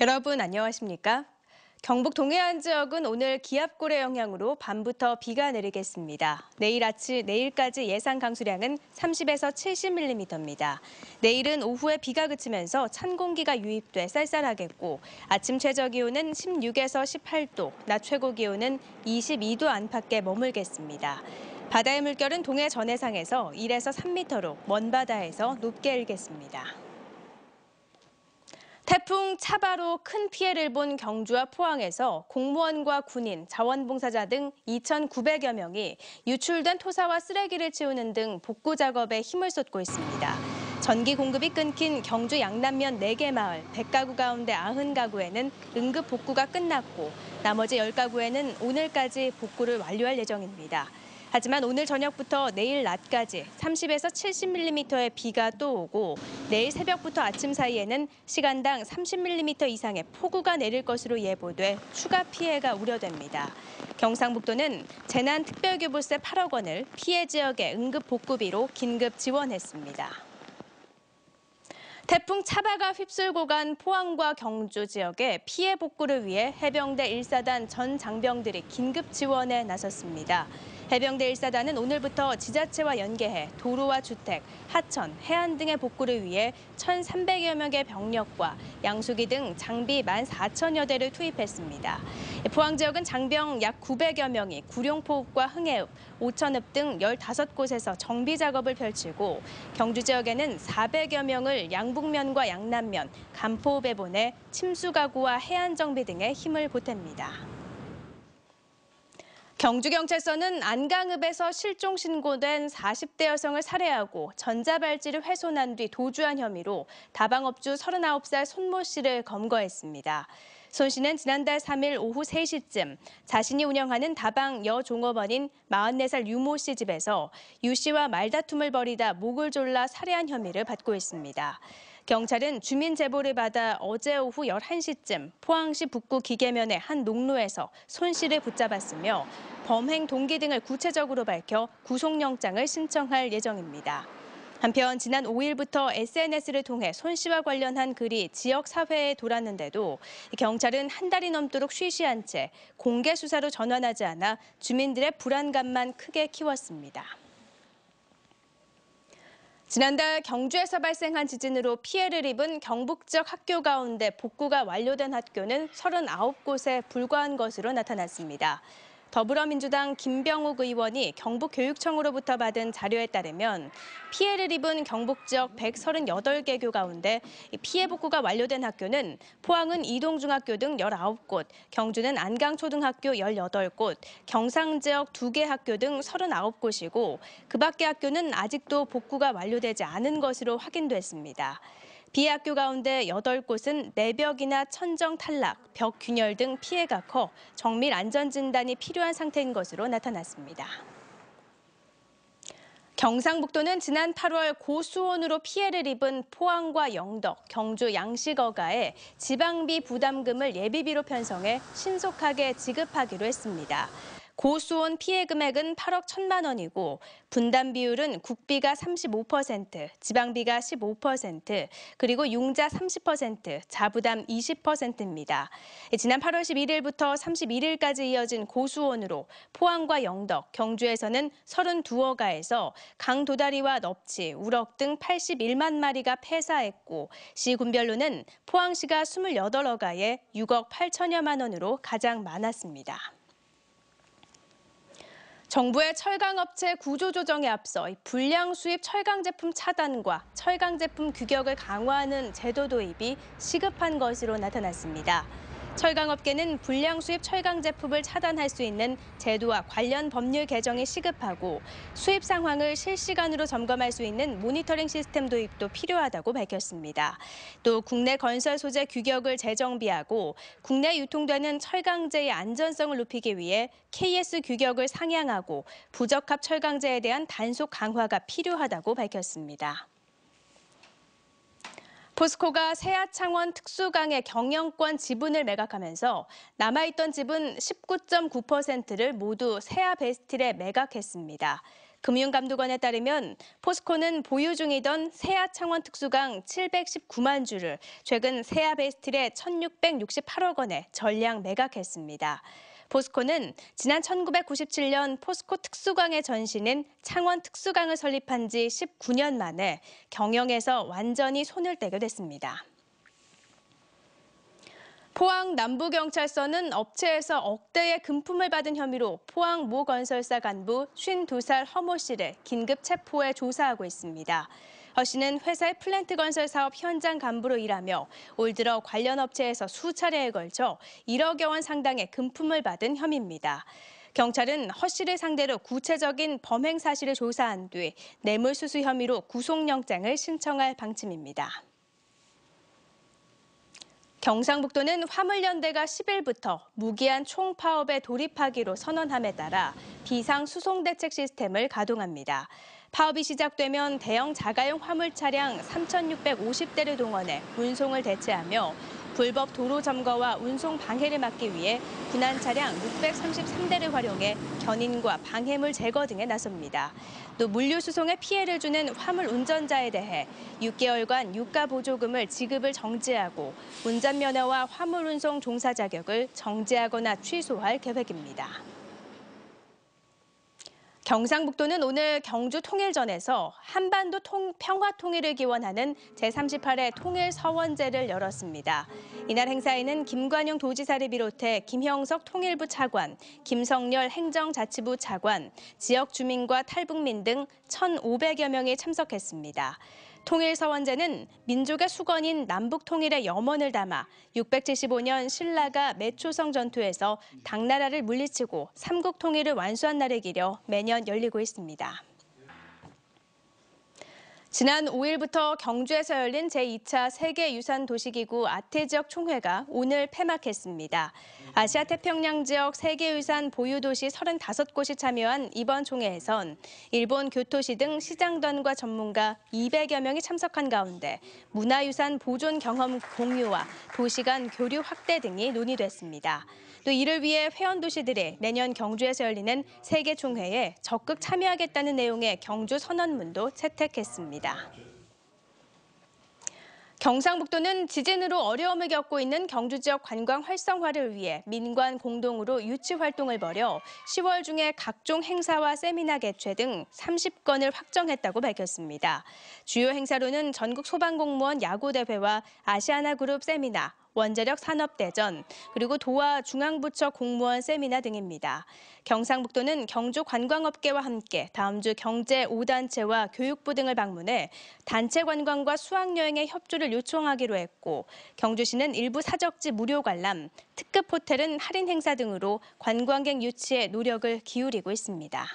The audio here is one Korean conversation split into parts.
여러분 안녕하십니까? 경북 동해안 지역은 오늘 기압골의 영향으로 밤부터 비가 내리겠습니다. 내일까지 예상 강수량은 30에서 70mm입니다. 내일은 오후에 비가 그치면서 찬 공기가 유입돼 쌀쌀하겠고 아침 최저 기온은 16에서 18도, 낮 최고 기온은 22도 안팎에 머물겠습니다. 바다의 물결은 동해 전해상에서 1에서 3m로 먼 바다에서 높게 일겠습니다. 태풍 차바로 큰 피해를 본 경주와 포항에서 공무원과 군인, 자원봉사자 등 2,900여 명이 유출된 토사와 쓰레기를 치우는 등 복구 작업에 힘을 쏟고 있습니다. 전기 공급이 끊긴 경주 양남면 4개 마을 100가구 가운데 90가구에는 응급 복구가 끝났고 나머지 10가구에는 오늘까지 복구를 완료할 예정입니다. 하지만 오늘 저녁부터 내일 낮까지 30에서 70mm의 비가 또 오고 내일 새벽부터 아침 사이에는 시간당 30mm 이상의 폭우가 내릴 것으로 예보돼 추가 피해가 우려됩니다. 경상북도는 재난특별교부세 8억 원을 피해 지역의 응급 복구비로 긴급 지원했습니다. 태풍 차바가 휩쓸고 간 포항과 경주 지역의 피해 복구를 위해 해병대 1사단 전 장병들이 긴급 지원에 나섰습니다. 해병대 1사단은 오늘부터 지자체와 연계해 도로와 주택, 하천, 해안 등의 복구를 위해 1,300여 명의 병력과 양수기 등 장비 14,000여 대를 투입했습니다. 포항 지역은 장병 약 900여 명이 구룡포읍과 흥해읍, 오천읍 등 15곳에서 정비 작업을 펼치고 경주 지역에는 400여 명을 양북면과 양남면, 간포읍에 보내 침수 가구와 해안 정비 등에 힘을 보탭니다. 경주경찰서는 안강읍에서 실종 신고된 40대 여성을 살해하고 전자발찌를 훼손한 뒤 도주한 혐의로 다방업주 39살 손모 씨를 검거했습니다. 손 씨는 지난달 3일 오후 3시쯤 자신이 운영하는 다방 여종업원인 44살 유모 씨 집에서 유 씨와 말다툼을 벌이다 목을 졸라 살해한 혐의를 받고 있습니다. 경찰은 주민 제보를 받아 어제 오후 11시쯤 포항시 북구 기계면의 한 농로에서 손 씨를 붙잡았으며 범행 동기 등을 구체적으로 밝혀 구속영장을 신청할 예정입니다. 한편 지난 5일부터 SNS를 통해 손 씨와 관련한 글이 지역 사회에 돌았는데도 경찰은 한 달이 넘도록 쉬쉬한 채 공개 수사로 전환하지 않아 주민들의 불안감만 크게 키웠습니다. 지난달 경주에서 발생한 지진으로 피해를 입은 경북 지역 학교 가운데 복구가 완료된 학교는 39곳에 불과한 것으로 나타났습니다. 더불어민주당 김병욱 의원이 경북교육청으로부터 받은 자료에 따르면 피해를 입은 경북 지역 138개교 가운데 피해 복구가 완료된 학교는 포항은 이동중학교 등 19곳, 경주는 안강초등학교 18곳, 경상 지역 2개 학교 등 39곳이고 그 밖의 학교는 아직도 복구가 완료되지 않은 것으로 확인됐습니다. 피해 학교 가운데 8곳은 내벽이나 천정 탈락, 벽 균열 등 피해가 커 정밀 안전 진단이 필요한 상태인 것으로 나타났습니다. 경상북도는 지난 8월 고수온으로 피해를 입은 포항과 영덕, 경주 양식어가에 지방비 부담금을 예비비로 편성해 신속하게 지급하기로 했습니다. 고수온 피해 금액은 8억 1천만 원이고 분담 비율은 국비가 35%, 지방비가 15%, 그리고 융자 30%, 자부담 20%입니다. 지난 8월 11일부터 31일까지 이어진 고수온으로 포항과 영덕, 경주에서는 32어가에서 강도다리와 넙치, 우럭 등 81만 마리가 폐사했고 시군별로는 포항시가 28어가에 6억 8천여만 원으로 가장 많았습니다. 정부의 철강업체 구조조정에 앞서 불량 수입 철강 제품 차단과 철강 제품 규격을 강화하는 제도 도입이 시급한 것으로 나타났습니다. 철강업계는 불량 수입 철강 제품을 차단할 수 있는 제도와 관련 법률 개정이 시급하고 수입 상황을 실시간으로 점검할 수 있는 모니터링 시스템 도입도 필요하다고 밝혔습니다. 또 국내 건설 소재 규격을 재정비하고 국내 유통되는 철강제의 안전성을 높이기 위해 KS 규격을 상향하고 부적합 철강제에 대한 단속 강화가 필요하다고 밝혔습니다. 포스코가 세아창원 특수강의 경영권 지분을 매각하면서 남아있던 지분 19.9%를 모두 세아베스틸에 매각했습니다. 금융감독원에 따르면 포스코는 보유 중이던 세아 창원 특수강 719만 주를 최근 세아 베스틸에 1,668억 원에 전량 매각했습니다. 포스코는 지난 1997년 포스코 특수강의 전신인 창원 특수강을 설립한 지 19년 만에 경영에서 완전히 손을 떼게 됐습니다. 포항 남부경찰서는 업체에서 억대의 금품을 받은 혐의로 포항 모 건설사 간부 52살 허 모 씨를 긴급 체포해 조사하고 있습니다. 허 씨는 회사의 플랜트 건설 사업 현장 간부로 일하며 올 들어 관련 업체에서 수차례에 걸쳐 1억여 원 상당의 금품을 받은 혐의입니다. 경찰은 허 씨를 상대로 구체적인 범행 사실을 조사한 뒤 뇌물수수 혐의로 구속영장을 신청할 방침입니다. 경상북도는 화물연대가 10일부터 무기한 총파업에 돌입하기로 선언함에 따라 비상수송대책 시스템을 가동합니다. 파업이 시작되면 대형 자가용 화물 차량 3,650대를 동원해 운송을 대체하며 불법 도로 점거와 운송 방해를 막기 위해 군안 차량 633대를 활용해 견인과 방해물 제거 등에 나섭니다. 또 물류 수송에 피해를 주는 화물 운전자에 대해 6개월간 유가 보조금을 지급을 정지하고 운전면허와 화물 운송 종사 자격을 정지하거나 취소할 계획입니다. 경상북도는 오늘 경주 통일전에서 한반도 평화 통일을 기원하는 제38회 통일서원제를 열었습니다. 이날 행사에는 김관용 도지사를 비롯해 김형석 통일부 차관, 김성렬 행정자치부 차관, 지역 주민과 탈북민 등 1,500여 명이 참석했습니다. 통일서원제는 민족의 수건인 남북통일의 염원을 담아 675년 신라가 매초성 전투에서 당나라를 물리치고 삼국 통일을 완수한 날을 기려 매년 열리고 있습니다. 지난 5일부터 경주에서 열린 제2차 세계유산도시기구 아태지역 총회가 오늘 폐막했습니다. 아시아태평양 지역 세계유산 보유도시 35곳이 참여한 이번 총회에선 일본 교토시 등 시장단과 전문가 200여 명이 참석한 가운데 문화유산 보존 경험 공유와 도시 간 교류 확대 등이 논의됐습니다. 또 이를 위해 회원도시들이 내년 경주에서 열리는 세계총회에 적극 참여하겠다는 내용의 경주 선언문도 채택했습니다. 경상북도는 지진으로 어려움을 겪고 있는 경주 지역 관광 활성화를 위해 민관 공동으로 유치 활동을 벌여 10월 중에 각종 행사와 세미나 개최 등 30건을 확정했다고 밝혔습니다. 주요 행사로는 전국 소방공무원 야구대회와 아시아나그룹 세미나, 원자력 산업대전, 그리고 도와 중앙부처 공무원 세미나 등입니다. 경상북도는 경주 관광업계와 함께 다음 주 경제 5단체와 교육부 등을 방문해 단체 관광과 수학여행의 협조를 요청하기로 했고, 경주시는 일부 사적지 무료 관람, 특급 호텔은 할인 행사 등으로 관광객 유치에 노력을 기울이고 있습니다.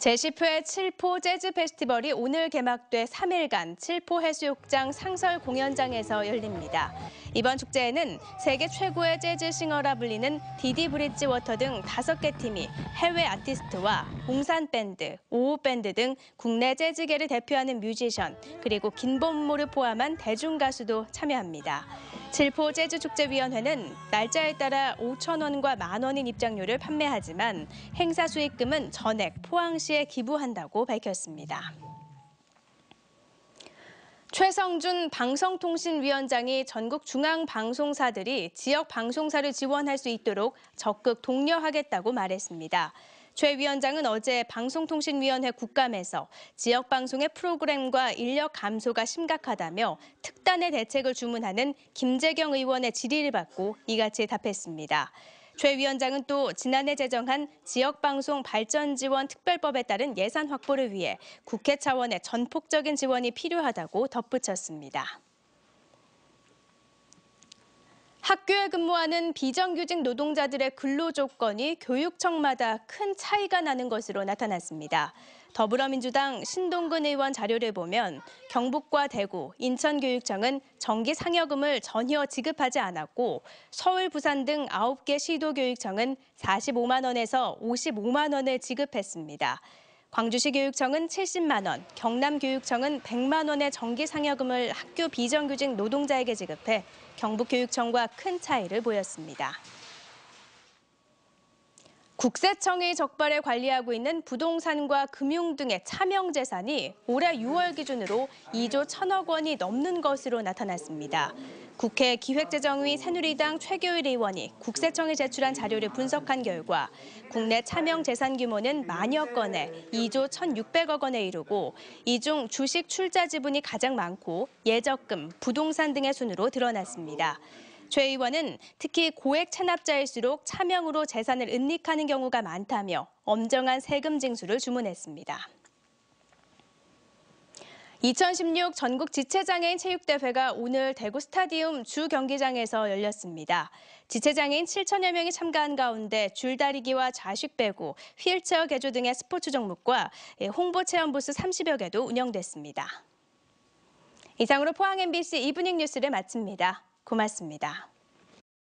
제10회 칠포 재즈 페스티벌이 오늘 개막돼 3일간 칠포 해수욕장 상설 공연장에서 열립니다. 이번 축제에는 세계 최고의 재즈 싱어라 불리는 디디 브릿지 워터 등 5개 팀이 해외 아티스트와 봉산 밴드, 오후 밴드 등 국내 재즈계를 대표하는 뮤지션, 그리고 김범모를 포함한 대중 가수도 참여합니다. 칠포 재즈축제위원회는 날짜에 따라 5,000원과 10,000원인 입장료를 판매하지만 행사 수익금은 전액 포항시에 기부한다고 밝혔습니다. 최성준 방송통신위원장이 전국 중앙방송사들이 지역 방송사를 지원할 수 있도록 적극 독려하겠다고 말했습니다. 최 위원장은 어제 방송통신위원회 국감에서 지역방송의 프로그램과 인력 감소가 심각하다며 특단의 대책을 주문하는 김재경 의원의 질의를 받고 이같이 답했습니다. 최 위원장은 또 지난해 제정한 지역방송 발전지원 특별법에 따른 예산 확보를 위해 국회 차원의 전폭적인 지원이 필요하다고 덧붙였습니다. 학교에 근무하는 비정규직 노동자들의 근로 조건이 교육청마다 큰 차이가 나는 것으로 나타났습니다. 더불어민주당 신동근 의원 자료를 보면 경북과 대구, 인천교육청은 정기 상여금을 전혀 지급하지 않았고 서울, 부산 등 9개 시도교육청은 45만 원에서 55만 원을 지급했습니다. 광주시 교육청은 70만 원, 경남교육청은 100만 원의 정기 상여금을 학교 비정규직 노동자에게 지급해 경북교육청과 큰 차이를 보였습니다. 국세청이 적발해 관리하고 있는 부동산과 금융 등의 차명재산이 올해 6월 기준으로 2조 1천억 원이 넘는 것으로 나타났습니다. 국회 기획재정위 새누리당 최교일 의원이 국세청에 제출한 자료를 분석한 결과 국내 차명재산 규모는 만여 건에 2조 1,600억 원에 이르고 이 중 주식 출자 지분이 가장 많고 예적금, 부동산 등의 순으로 드러났습니다. 최 의원은 특히 고액 체납자일수록 차명으로 재산을 은닉하는 경우가 많다며 엄정한 세금 징수를 주문했습니다. 2016 전국 지체장애인 체육대회가 오늘 대구 스타디움 주 경기장에서 열렸습니다. 지체장애인 7천여 명이 참가한 가운데 줄다리기와 좌식 배구, 휠체어 개조 등의 스포츠 종목과 홍보 체험 부스 30여 개도 운영됐습니다. 이상으로 포항 MBC 이브닝 뉴스를 마칩니다. 고맙습니다.